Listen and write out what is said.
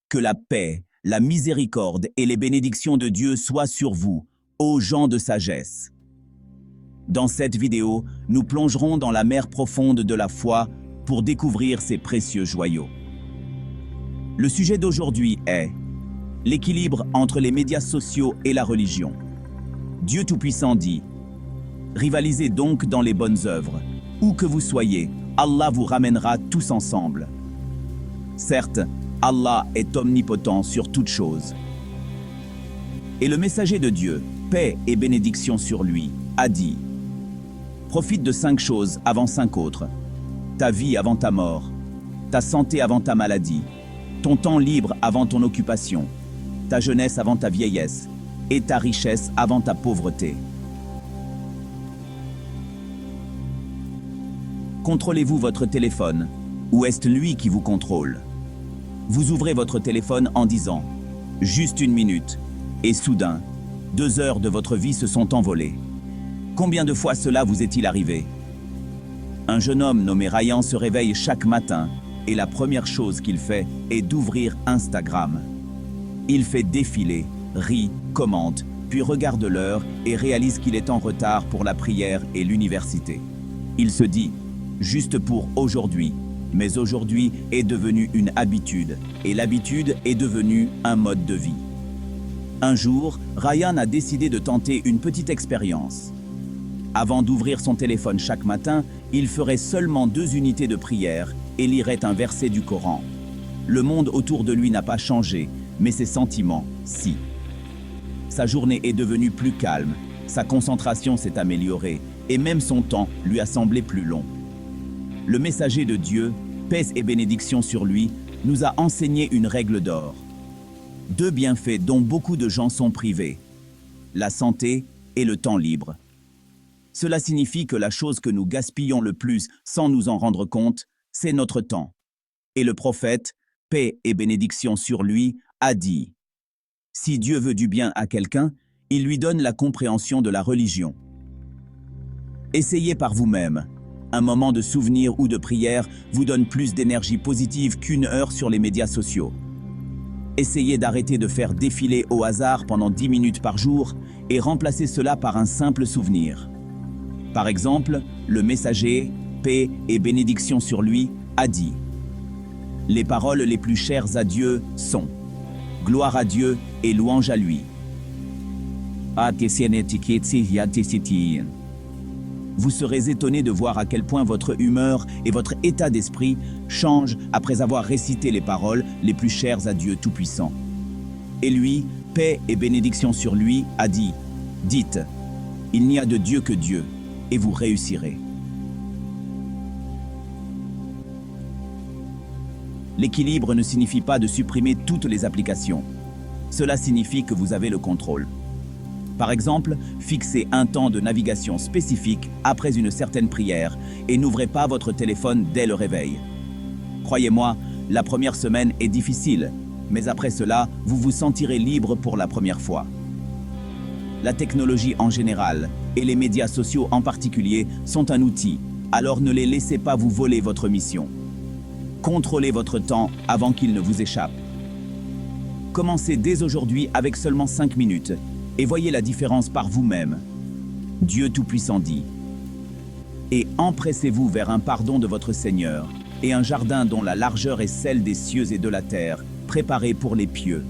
Que la paix, la miséricorde et les bénédictions de Dieu soient sur vous, ô gens de sagesse. Dans cette vidéo, nous plongerons dans la mer profonde de la foi pour découvrir ces précieux joyaux. Le sujet d'aujourd'hui est l'équilibre entre les médias sociaux et la religion. Dieu Tout-Puissant dit « Rivalisez donc dans les bonnes œuvres. Où que vous soyez, Allah vous ramènera tous ensemble. » Certes, Allah est omnipotent sur toutes choses. Et le messager de Dieu, paix et bénédiction sur lui, a dit « Profite de 5 choses avant 5 autres. Ta vie avant ta mort, ta santé avant ta maladie, ton temps libre avant ton occupation, ta jeunesse avant ta vieillesse et ta richesse avant ta pauvreté. » Contrôlez-vous votre téléphone ou est-ce lui qui vous contrôle? Vous ouvrez votre téléphone en disant « Juste 1 minute » et soudain, 2 heures de votre vie se sont envolées. Combien de fois cela vous est-il arrivé? Un jeune homme nommé Ryan se réveille chaque matin et la première chose qu'il fait est d'ouvrir Instagram. Il fait défiler, rit, commente, puis regarde l'heure et réalise qu'il est en retard pour la prière et l'université. Il se dit « Juste pour aujourd'hui ». Mais aujourd'hui est devenu une habitude, et l'habitude est devenue un mode de vie. Un jour, Ryan a décidé de tenter une petite expérience. Avant d'ouvrir son téléphone chaque matin, il ferait seulement 2 unités de prière et lirait un verset du Coran. Le monde autour de lui n'a pas changé, mais ses sentiments, si. Sa journée est devenue plus calme, sa concentration s'est améliorée, et même son temps lui a semblé plus long. Le messager de Dieu, paix et bénédiction sur lui, nous a enseigné une règle d'or. 2 bienfaits dont beaucoup de gens sont privés, la santé et le temps libre. Cela signifie que la chose que nous gaspillons le plus sans nous en rendre compte, c'est notre temps. Et le prophète, paix et bénédiction sur lui, a dit « Si Dieu veut du bien à quelqu'un, il lui donne la compréhension de la religion. » Essayez par vous-même. Un moment de souvenir ou de prière vous donne plus d'énergie positive qu'1 heure sur les médias sociaux. Essayez d'arrêter de faire défiler au hasard pendant 10 minutes par jour et remplacez cela par un simple souvenir. Par exemple, le messager, paix et bénédiction sur lui, a dit « Les paroles les plus chères à Dieu sont « Gloire à Dieu et louange à lui. » Vous serez étonné de voir à quel point votre humeur et votre état d'esprit changent après avoir récité les paroles les plus chères à Dieu Tout-Puissant. Et lui, paix et bénédiction sur lui, a dit « Dites, il n'y a de Dieu que Dieu, et vous réussirez. » L'équilibre ne signifie pas de supprimer toutes les applications. Cela signifie que vous avez le contrôle. Par exemple, fixez un temps de navigation spécifique après une certaine prière et n'ouvrez pas votre téléphone dès le réveil. Croyez-moi, la première semaine est difficile, mais après cela, vous vous sentirez libre pour la première fois. La technologie en général et les médias sociaux en particulier sont un outil, alors ne les laissez pas vous voler votre mission. Contrôlez votre temps avant qu'il ne vous échappe. Commencez dès aujourd'hui avec seulement 5 minutes. Et voyez la différence par vous-même. Dieu Tout-Puissant dit « Et empressez-vous vers un pardon de votre Seigneur, et un jardin dont la largeur est celle des cieux et de la terre, préparé pour les pieux. »